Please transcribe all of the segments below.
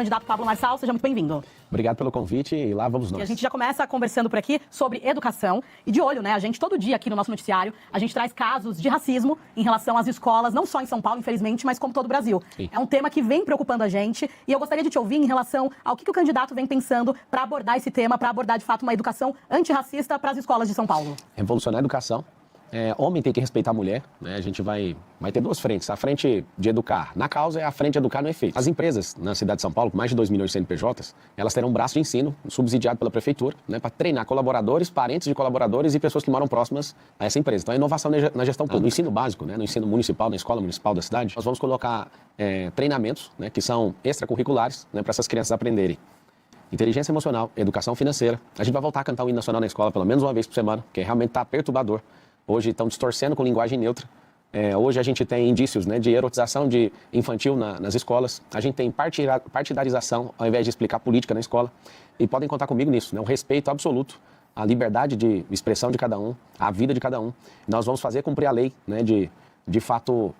Candidato Pablo Marçal, seja muito bem-vindo. Obrigado pelo convite e lá vamos nós. E a gente já começa conversando por aqui sobre educação e de olho, né? A gente todo dia aqui no nosso noticiário, a gente traz casos de racismo em relação às escolas, não só em São Paulo, infelizmente, mas como todo o Brasil. Sim. É um tema que vem preocupando a gente e eu gostaria de te ouvir em relação ao que o candidato vem pensando para abordar esse tema, para abordar de fato uma educação antirracista para as escolas de São Paulo. Revolucionar a educação. Homem tem que respeitar a mulher, né? A gente vai ter duas frentes. A frente de educar na causa é a frente de educar no efeito. As empresas na cidade de São Paulo, com mais de 2 milhões de CNPJs, elas terão um braço de ensino subsidiado pela prefeitura, né, para treinar colaboradores, parentes de colaboradores e pessoas que moram próximas a essa empresa. Então, a inovação na gestão pública. No ensino básico, né, no ensino municipal, na escola municipal da cidade, nós vamos colocar treinamentos, né, que são extracurriculares, né, para essas crianças aprenderem inteligência emocional, educação financeira. A gente vai voltar a cantar o hino nacional na escola pelo menos uma vez por semana, que realmente está perturbador. Hoje estão distorcendo com linguagem neutra. Hoje a gente tem indícios, né, de erotização de infantil nas escolas. A gente tem partidarização ao invés de explicar política na escola. E podem contar comigo nisso, né, um respeito absoluto à liberdade de expressão de cada um, à vida de cada um. Nós vamos fazer cumprir a lei, né, de fato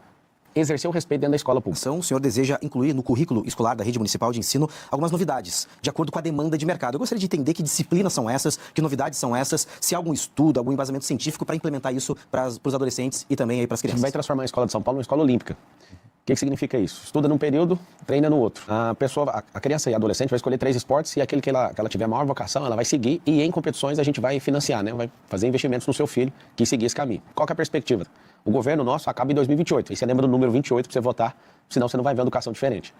exercer o respeito dentro da escola pública. O senhor deseja incluir no currículo escolar da rede municipal de ensino algumas novidades, de acordo com a demanda de mercado. Eu gostaria de entender que disciplinas são essas, que novidades são essas, se há algum estudo, algum embasamento científico para implementar isso para os adolescentes e também para as crianças. A gente vai transformar a escola de São Paulo numa escola olímpica. O que significa isso? Estuda num período, treina no outro. A criança e a adolescente vai escolher 3 esportes e aquele que ela tiver maior vocação, ela vai seguir e em competições a gente vai financiar, né? Vai fazer investimentos no seu filho que seguir esse caminho. Qual que é a perspectiva? O governo nosso acaba em 2028. Aí você lembra do número 28 para você votar, senão você não vai ver uma educação diferente.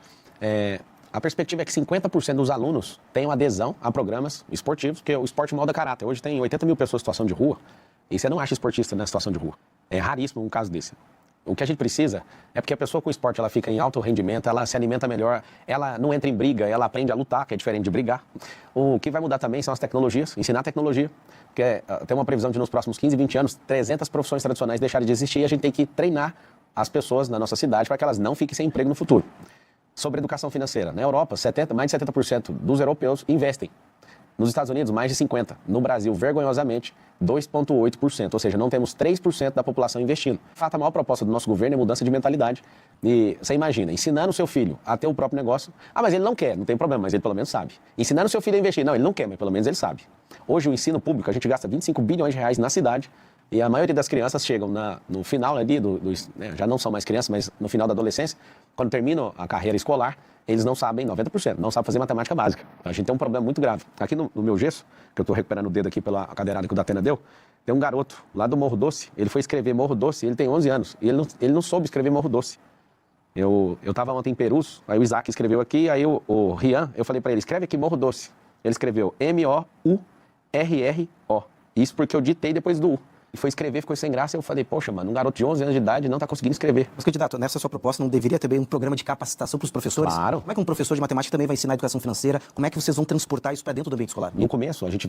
A perspectiva é que 50% dos alunos tenham adesão a programas esportivos, porque o esporte molda caráter. Hoje tem 80 mil pessoas em situação de rua e você não acha esportista na situação de rua. É raríssimo um caso desse. O que a gente precisa é porque a pessoa com o esporte ela fica em alto rendimento, ela se alimenta melhor, ela não entra em briga, ela aprende a lutar, que é diferente de brigar. O que vai mudar também são as tecnologias, ensinar tecnologia, porque tem uma previsão de nos próximos 15, 20 anos, 300 profissões tradicionais deixarem de existir e a gente tem que treinar as pessoas na nossa cidade para que elas não fiquem sem emprego no futuro. Sobre educação financeira, na Europa, mais de 70% dos europeus investem. Nos Estados Unidos, mais de 50%. No Brasil, vergonhosamente, 2,8%. Ou seja, não temos 3% da população investindo. De fato, a maior proposta do nosso governo é mudança de mentalidade. E você imagina, ensinando o seu filho a ter o próprio negócio. Mas ele não quer, não tem problema, mas ele pelo menos sabe. Ensinando o seu filho a investir. Não, ele não quer, mas pelo menos ele sabe. Hoje, o ensino público, a gente gasta 25 bilhões de reais na cidade. E a maioria das crianças chegam no final ali, já não são mais crianças, mas no final da adolescência, quando terminam a carreira escolar, eles não sabem, 90%, não sabem fazer matemática básica. A gente tem um problema muito grave. Aqui no meu gesso, que eu estou recuperando o dedo aqui pela cadeirada que o Datena deu, tem um garoto lá do Morro Doce, ele foi escrever Morro Doce, ele tem 11 anos, e ele não soube escrever Morro Doce. Eu estava ontem em Perus, aí o Isaac escreveu aqui, aí o Rian, eu falei para ele, escreve aqui Morro Doce. Ele escreveu Morurro. Isso porque eu ditei depois do U. E foi escrever, ficou sem graça, e eu falei, poxa, mano, um garoto de 11 anos de idade não está conseguindo escrever. Mas, candidato, nessa sua proposta não deveria ter também um programa de capacitação para os professores? Claro. Como é que um professor de matemática também vai ensinar educação financeira? Como é que vocês vão transportar isso para dentro do ambiente escolar? No começo, a gente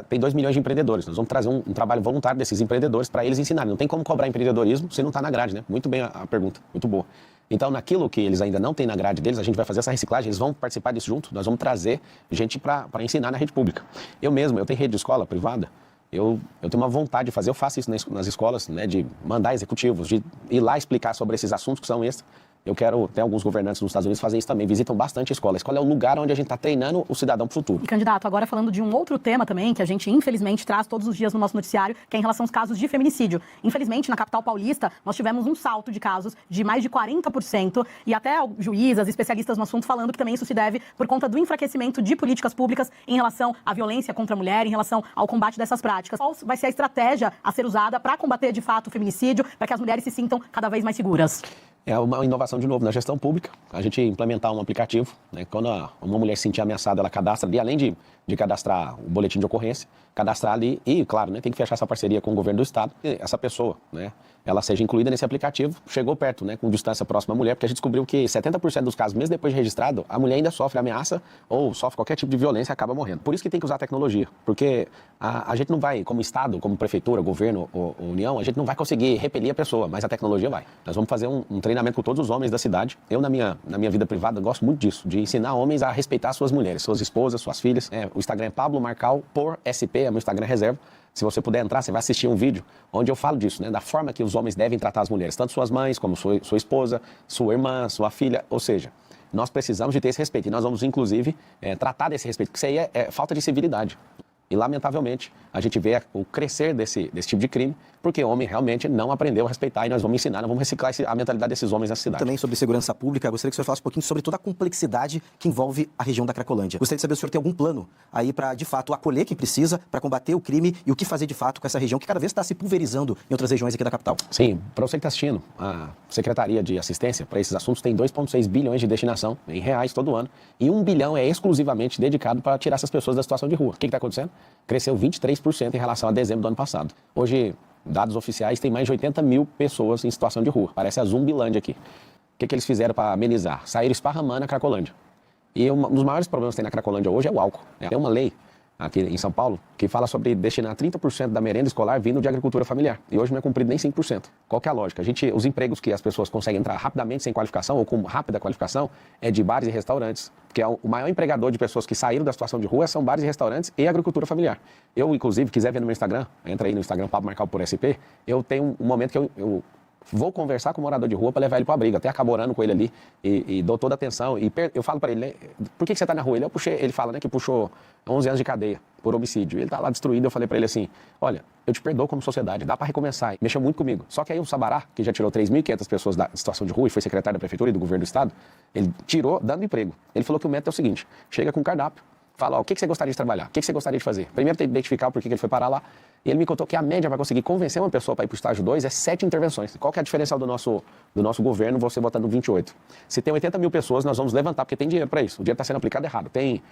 tem 2 milhões de empreendedores. Nós vamos trazer um trabalho voluntário desses empreendedores para eles ensinarem. Não tem como cobrar empreendedorismo se não está na grade, né? Muito bem a pergunta, muito boa. Então, naquilo que eles ainda não têm na grade deles, a gente vai fazer essa reciclagem, eles vão participar disso junto, nós vamos trazer gente para ensinar na rede pública. Eu tenho rede de escola privada, eu tenho uma vontade de fazer, eu faço isso nas escolas, né, de mandar executivos, de ir lá explicar sobre esses assuntos que são extra. Eu quero, tem alguns governantes nos Estados Unidos fazem isso também, visitam bastante a escola. A escola é o lugar onde a gente está treinando o cidadão para o futuro. E, candidato, agora falando de um outro tema também, que a gente infelizmente traz todos os dias no nosso noticiário, que é em relação aos casos de feminicídio. Infelizmente, na capital paulista, nós tivemos um salto de casos de mais de 40%, e até juízas, especialistas no assunto, falando que também isso se deve por conta do enfraquecimento de políticas públicas em relação à violência contra a mulher, em relação ao combate dessas práticas. Qual vai ser a estratégia a ser usada para combater, de fato, o feminicídio, para que as mulheres se sintam cada vez mais seguras? É uma inovação, de novo, na gestão pública. A gente implementar um aplicativo, né? Quando uma mulher se sentir ameaçada, ela cadastra ali, além de cadastrar o boletim de ocorrência, cadastrar ali e, claro, né, tem que fechar essa parceria com o governo do estado. E essa pessoa, né, ela seja incluída nesse aplicativo, chegou perto, né, com distância próxima à mulher, porque a gente descobriu que 70% dos casos, mesmo depois de registrado, a mulher ainda sofre ameaça ou sofre qualquer tipo de violência e acaba morrendo. Por isso que tem que usar a tecnologia, porque a gente não vai, como estado, como prefeitura, governo ou união, a gente não vai conseguir repelir a pessoa, mas a tecnologia vai. Nós vamos fazer um treinamento com todos os homens da cidade. Eu, na minha vida privada, gosto muito disso, de ensinar homens a respeitar suas mulheres, suas esposas, suas filhas. O Instagram é Pablo Marcal por SP, é meu Instagram reserva. Se você puder entrar, você vai assistir um vídeo onde eu falo disso, né? Da forma que os homens devem tratar as mulheres, tanto suas mães, como sua esposa, sua irmã, sua filha, ou seja, nós precisamos de ter esse respeito. E nós vamos, inclusive, tratar desse respeito, porque isso aí é falta de civilidade. E, lamentavelmente, a gente vê o crescer desse tipo de crime, porque o homem realmente não aprendeu a respeitar, e nós vamos ensinar, nós vamos reciclar a mentalidade desses homens na cidade. Também sobre segurança pública, gostaria que o senhor falasse um pouquinho sobre toda a complexidade que envolve a região da Cracolândia. Gostaria de saber se o senhor tem algum plano aí para, de fato, acolher quem precisa, para combater o crime e o que fazer, de fato, com essa região que cada vez está se pulverizando em outras regiões aqui da capital. Sim, para você que está assistindo, a Secretaria de Assistência para esses assuntos tem 2,6 bilhões de destinação em reais todo ano, e 1 bilhão é exclusivamente dedicado para tirar essas pessoas da situação de rua. O que está acontecendo? Cresceu 23% em relação a dezembro do ano passado. Hoje, dados oficiais, tem mais de 80 mil pessoas em situação de rua. Parece a Zumbilândia aqui. O que eles fizeram para amenizar? Saíram esparramando na Cracolândia. E um dos maiores problemas que tem na Cracolândia hoje é o álcool. Tem uma lei aqui em São Paulo que fala sobre destinar 30% da merenda escolar vindo de agricultura familiar. E hoje não é cumprido nem 5%. Qual que é a lógica? Os empregos que as pessoas conseguem entrar rapidamente sem qualificação ou com rápida qualificação é de bares e restaurantes. Que é o maior empregador de pessoas que saíram da situação de rua são bares e restaurantes e agricultura familiar. Eu, inclusive, quiser ver no meu Instagram, entra aí no Instagram, Pablo Marcal por SP, eu tenho um momento que eu vou conversar com o morador de rua para levar ele para a briga. Até acabo orando com ele ali e dou toda a atenção. E eu falo para ele, por que você está na rua? Ele fala, né, que puxou 11 anos de cadeia por homicídio. Ele está lá destruído. Eu falei para ele assim, olha, eu te perdoo como sociedade, dá para recomeçar. Mexeu muito comigo. Só que aí o Sabará, que já tirou 3.500 pessoas da situação de rua e foi secretário da prefeitura e do governo do estado, ele tirou dando emprego. Ele falou que o método é o seguinte, chega com um cardápio, fala, o que você gostaria de trabalhar? O que você gostaria de fazer? Primeiro tem que identificar o porquê que ele foi parar lá. E ele me contou que a média para conseguir convencer uma pessoa para ir para o estágio 2 é 7 intervenções. Qual que é a diferencial do nosso governo, você botando 28? Se tem 80 mil pessoas, nós vamos levantar, porque tem dinheiro para isso. O dinheiro está sendo aplicado errado. Tem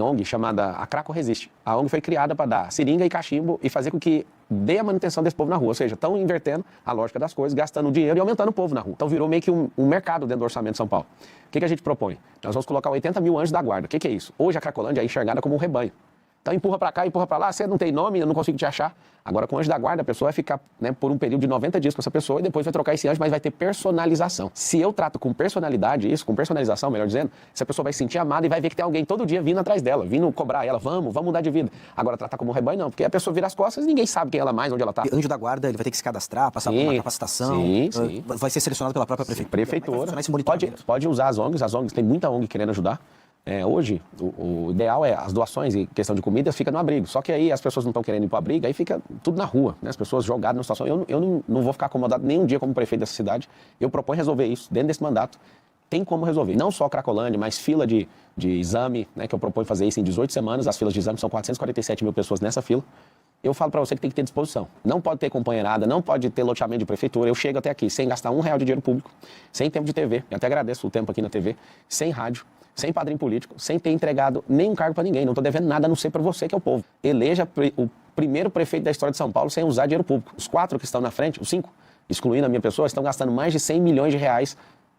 ONG chamada A Craco Resiste. A ONG foi criada para dar seringa e cachimbo e fazer com que dê a manutenção desse povo na rua. Ou seja, estão invertendo a lógica das coisas, gastando dinheiro e aumentando o povo na rua. Então virou meio que um mercado dentro do orçamento de São Paulo. O que a gente propõe? Nós vamos colocar 80 mil anjos da guarda. O que é isso? Hoje a Cracolândia é enxergada como um rebanho. Então empurra para cá, empurra para lá, você não tem nome, eu não consigo te achar. Agora com o anjo da guarda, a pessoa vai ficar, né, por um período de 90 dias com essa pessoa e depois vai trocar esse anjo, mas vai ter personalização. Se eu trato com personalidade isso, com personalização, melhor dizendo, essa pessoa vai se sentir amada e vai ver que tem alguém todo dia vindo atrás dela, vindo cobrar ela, vamos mudar de vida. Agora tratar como um rebanho não, porque a pessoa vira as costas e ninguém sabe quem ela é mais, onde ela está. Anjo da guarda, ele vai ter que se cadastrar, passar por uma capacitação. Sim. Vai ser selecionado pela própria prefeitura. Pode usar as ONGs, tem muita ONG querendo ajudar. Hoje, o ideal é as doações e questão de comida fica no abrigo. Só que aí as pessoas não estão querendo ir para o abrigo, aí fica tudo na rua, né? As pessoas jogadas numa situação. Eu não vou ficar acomodado nem um dia como prefeito dessa cidade. Eu proponho resolver isso dentro desse mandato. Tem como resolver. Não só Cracolândia, mas fila de exame, né? Que eu proponho fazer isso em 18 semanas. As filas de exame são 447 mil pessoas nessa fila. Eu falo para você que tem que ter disposição. Não pode ter companheirada, não pode ter loteamento de prefeitura. Eu chego até aqui sem gastar R$1 de dinheiro público, sem tempo de TV. Eu até agradeço o tempo aqui na TV, sem rádio, sem padrinho político, sem ter entregado nenhum cargo para ninguém. Não estou devendo nada a não ser para você, que é o povo. Eleja o primeiro prefeito da história de São Paulo sem usar dinheiro público. Os 4 que estão na frente, os 5, excluindo a minha pessoa, estão gastando mais de 100 milhões de reais.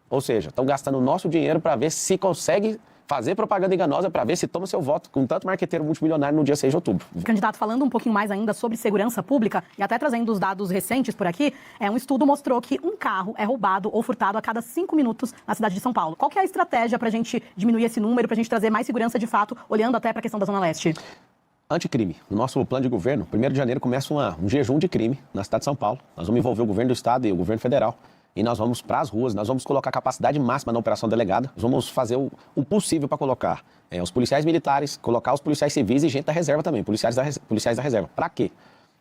Ou seja, estão gastando o nosso dinheiro para ver se consegue fazer propaganda enganosa para ver se toma seu voto com tanto marqueteiro multimilionário no dia 6 de outubro. Candidato, falando um pouquinho mais ainda sobre segurança pública e até trazendo os dados recentes por aqui, um estudo mostrou que um carro é roubado ou furtado a cada 5 minutos na cidade de São Paulo. Qual que é a estratégia para a gente diminuir esse número, para a gente trazer mais segurança de fato, olhando até para a questão da Zona Leste? Anticrime. No nosso plano de governo, 1º de janeiro começa um jejum de crime na cidade de São Paulo. Nós vamos envolver o governo do estado e o governo federal. E nós vamos para as ruas, nós vamos colocar a capacidade máxima na operação delegada, nós vamos fazer o possível para colocar os policiais militares, colocar os policiais civis e gente da reserva também, policiais da reserva. Para quê?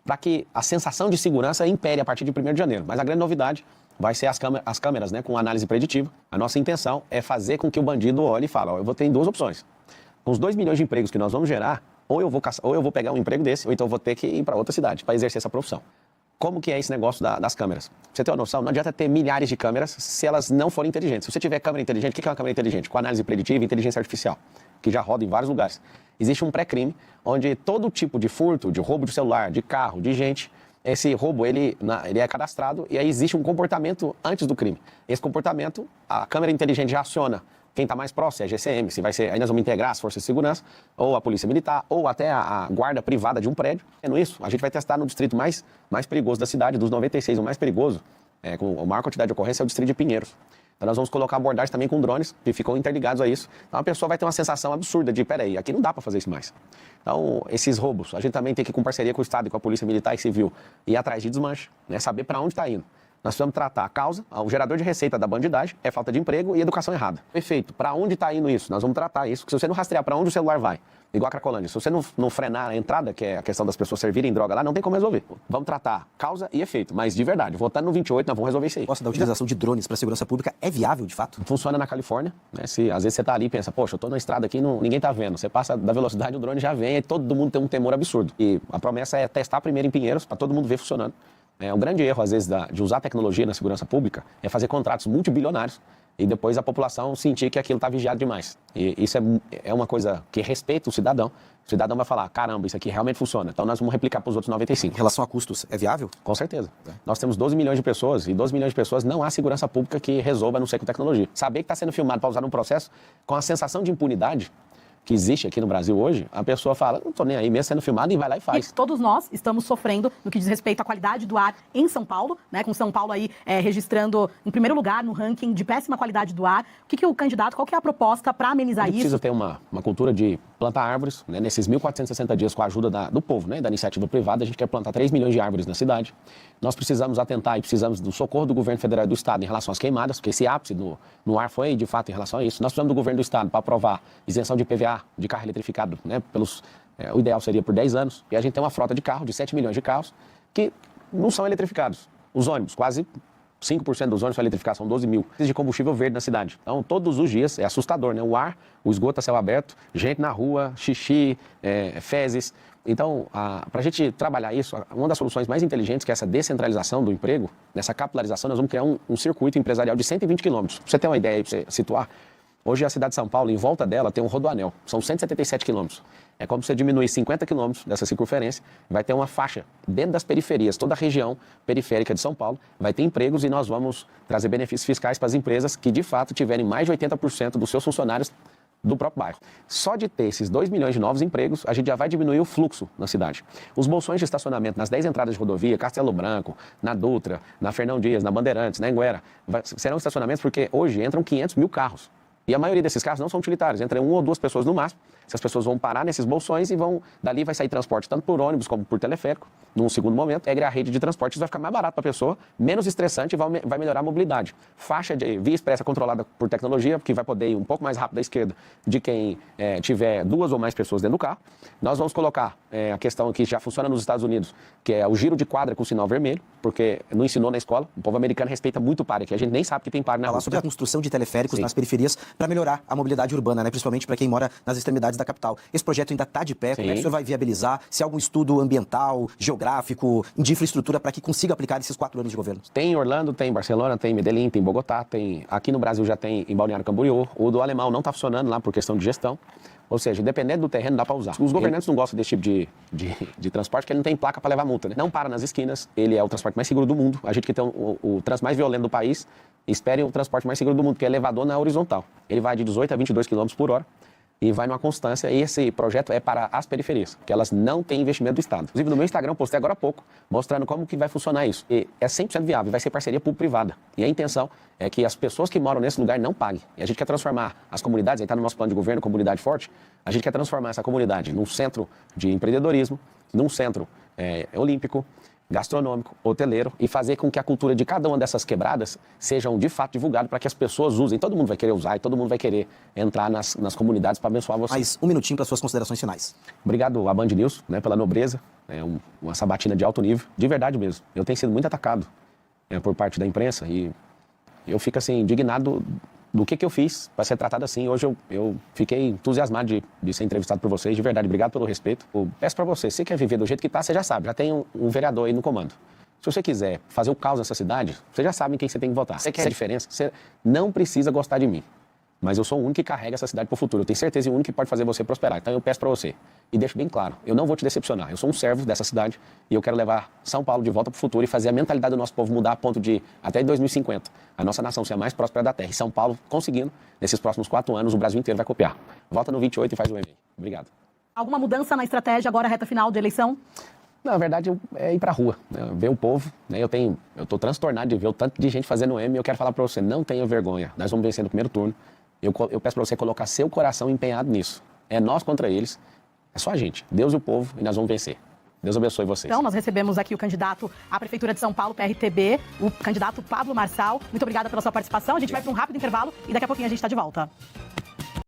Para que a sensação de segurança impere a partir de 1º de janeiro. Mas a grande novidade vai ser as câmeras, né, com análise preditiva. A nossa intenção é fazer com que o bandido olhe e fale, eu vou ter 2 opções. Com os 2 milhões de empregos que nós vamos gerar, ou eu vou pegar um emprego desse, ou então eu vou ter que ir para outra cidade para exercer essa profissão. Como que é esse negócio das câmeras? Pra você ter uma noção, não adianta ter milhares de câmeras se elas não forem inteligentes. Se você tiver câmera inteligente, o que é uma câmera inteligente? Com análise preditiva e inteligência artificial, que já roda em vários lugares. Existe um pré-crime, onde todo tipo de furto, de roubo de celular, de carro, de gente, esse roubo ele é cadastrado e aí existe um comportamento antes do crime. Esse comportamento, a câmera inteligente já aciona quem está mais próximo, é a GCM, se vai ser, aí nós vamos integrar as forças de segurança, ou a polícia militar, ou até a guarda privada de um prédio. Isso, a gente vai testar no distrito mais perigoso da cidade, dos 96, o mais perigoso, com a maior quantidade de ocorrência é o distrito de Pinheiros. Então nós vamos colocar abordagem também com drones, que ficam interligados a isso. Então a pessoa vai ter uma sensação absurda de, peraí, aqui não dá para fazer isso mais. Então, esses roubos, a gente também tem que ir com parceria com o Estado e com a Polícia Militar e Civil, ir atrás de desmanche, né, saber para onde está indo. Nós precisamos tratar a causa, o gerador de receita da bandidagem é falta de emprego e educação errada. Perfeito. Para onde está indo isso? Nós vamos tratar isso. Porque se você não rastrear para onde o celular vai, igual a Cracolândia, se você não frenar a entrada, que é a questão das pessoas servirem droga lá, não tem como resolver. Vamos tratar causa e efeito. Mas de verdade, votando no 28, nós vamos resolver isso aí. A proposta da utilização de drones para a segurança pública é viável, de fato? Funciona na Califórnia, né? Às vezes você está ali e pensa, poxa, eu estou na estrada aqui, ninguém está vendo. Você passa da velocidade, o drone já vem e todo mundo tem um temor absurdo. E a promessa é testar primeiro em Pinheiros, para todo mundo ver funcionando. O grande erro, às vezes, de usar tecnologia na segurança pública é fazer contratos multibilionários e depois a população sentir que aquilo está vigiado demais. E isso é uma coisa que respeita o cidadão. O cidadão vai falar, caramba, isso aqui realmente funciona. Então nós vamos replicar para os outros 95. Em relação a custos, é viável? Com certeza. Nós temos 12 milhões de pessoas e 12 milhões de pessoas não há segurança pública que resolva, a não ser com tecnologia. Saber que está sendo filmado para usar num processo com a sensação de impunidade que existe aqui no Brasil hoje, a pessoa fala, não tô nem aí, mesmo sendo filmado, e vai lá e faz. E todos nós estamos sofrendo no que diz respeito à qualidade do ar em São Paulo, né? Com São Paulo aí registrando em primeiro lugar no ranking de péssima qualidade do ar. O que o candidato, qual que é a proposta para amenizar isso? Precisa ter uma cultura de plantar árvores, né? Nesses 1.460 dias com a ajuda do povo, né? Da iniciativa privada, a gente quer plantar 3 milhões de árvores na cidade. Nós precisamos atentar e precisamos do socorro do governo federal e do estado em relação às queimadas, porque esse ápice no ar foi, de fato, em relação a isso. Nós precisamos do governo do estado para aprovar isenção de IPVA de carro eletrificado, né, o ideal seria por 10 anos, e a gente tem uma frota de carro, de 7 milhões de carros, que não são eletrificados. Os ônibus, quase 5% dos ônibus são eletrificados, são 12 mil. De combustível verde na cidade. Então, todos os dias, é assustador, né? O ar, o esgoto a céu aberto, gente na rua, xixi, fezes. Então, para a gente trabalhar isso, uma das soluções mais inteligentes, que é essa descentralização do emprego, nessa capilarização, nós vamos criar um circuito empresarial de 120 quilômetros. Pra você ter uma ideia aí, para você situar, hoje a cidade de São Paulo, em volta dela, tem um rodoanel. São 177 quilômetros. É como se você diminuir 50 quilômetros dessa circunferência, vai ter uma faixa dentro das periferias, toda a região periférica de São Paulo, vai ter empregos e nós vamos trazer benefícios fiscais para as empresas que, de fato, tiverem mais de 80% dos seus funcionários do próprio bairro. Só de ter esses 2 milhões de novos empregos, a gente já vai diminuir o fluxo na cidade. Os bolsões de estacionamento nas 10 entradas de rodovia, Castelo Branco, na Dutra, na Fernão Dias, na Bandeirantes, na Anguera, serão estacionamentos porque hoje entram 500 mil carros. E a maioria desses carros não são utilitários, entra 1 ou 2 pessoas no máximo. Essas pessoas vão parar nesses bolsões e dali vai sair transporte tanto por ônibus como por teleférico. Num segundo momento, a rede de transportes vai ficar mais barato para a pessoa, menos estressante e vai melhorar a mobilidade. Faixa de via expressa controlada por tecnologia, que vai poder ir um pouco mais rápido à esquerda de quem tiver 2 ou mais pessoas dentro do carro. Nós vamos colocar a questão que já funciona nos Estados Unidos, que é o giro de quadra com sinal vermelho, porque não ensinou na escola. O povo americano respeita muito o pare, que a gente nem sabe que tem pare na rua. Falar sobre a construção de teleféricos nas periferias para melhorar a mobilidade urbana, né? Principalmente para quem mora nas extremidades da capital. Esse projeto ainda está de pé, como é que o senhor vai viabilizar? Se há algum estudo ambiental, geográfico, de infraestrutura para que consiga aplicar esses 4 anos de governo? Tem em Orlando, tem em Barcelona, tem em Medellín, tem em Bogotá, aqui no Brasil já tem em Balneário Camboriú. O do alemão não está funcionando lá por questão de gestão. Ou seja, dependendo do terreno, dá para usar. Os governantes não gostam desse tipo de transporte, porque ele não tem placa para levar multa, né? Não para nas esquinas, ele é o transporte mais seguro do mundo. A gente que tem o trânsito mais violento do país, espere o transporte mais seguro do mundo, que é elevador na horizontal. Ele vai de 18 a 22 km por hora e vai numa constância. E esse projeto é para as periferias, que elas não têm investimento do Estado. Inclusive, no meu Instagram, eu postei agora há pouco, mostrando como que vai funcionar isso. E é 100% viável, vai ser parceria público-privada. E a intenção é que as pessoas que moram nesse lugar não paguem. E a gente quer transformar as comunidades, aí está no nosso plano de governo, comunidade forte, a gente quer transformar essa comunidade num centro de empreendedorismo, num centro olímpico, gastronômico, hoteleiro, e fazer com que a cultura de cada uma dessas quebradas sejam de fato divulgadas para que as pessoas usem. Todo mundo vai querer usar e todo mundo vai querer entrar nas comunidades para abençoar você. Mais um minutinho para suas considerações finais. Obrigado à Band News, né, pela nobreza, uma sabatina de alto nível, de verdade mesmo. Eu tenho sido muito atacado por parte da imprensa e eu fico assim indignado do que eu fiz para ser tratado assim. Hoje eu fiquei entusiasmado de ser entrevistado por vocês, de verdade, obrigado pelo respeito. Eu peço para você, se você quer viver do jeito que está, você já sabe, já tem um vereador aí no comando. Se você quiser fazer o caos nessa cidade, você já sabe em quem você tem que votar. Você quer a diferença? Você não precisa gostar de mim, mas eu sou o único que carrega essa cidade para o futuro. Eu tenho certeza e o único que pode fazer você prosperar. Então eu peço para você, e deixo bem claro, eu não vou te decepcionar. Eu sou um servo dessa cidade e eu quero levar São Paulo de volta para o futuro e fazer a mentalidade do nosso povo mudar a ponto de, até 2050, a nossa nação ser a mais próspera da Terra. E São Paulo conseguindo, nesses próximos 4 anos, o Brasil inteiro vai copiar. Volta no 28 e faz o e-mail. Obrigado. Alguma mudança na estratégia agora, reta final de eleição? Na verdade, é ir pra rua, né? Ver o povo, né? Eu tô transtornado de ver o tanto de gente fazendo M e eu quero falar para você, não tenha vergonha. Nós vamos vencer no primeiro turno. Eu peço para você colocar seu coração empenhado nisso. É nós contra eles, é só a gente, Deus e o povo, e nós vamos vencer. Deus abençoe vocês. Então, nós recebemos aqui o candidato à Prefeitura de São Paulo, PRTB, o candidato Pablo Marçal. Muito obrigada pela sua participação. A gente vai para um rápido intervalo e daqui a pouquinho a gente está de volta.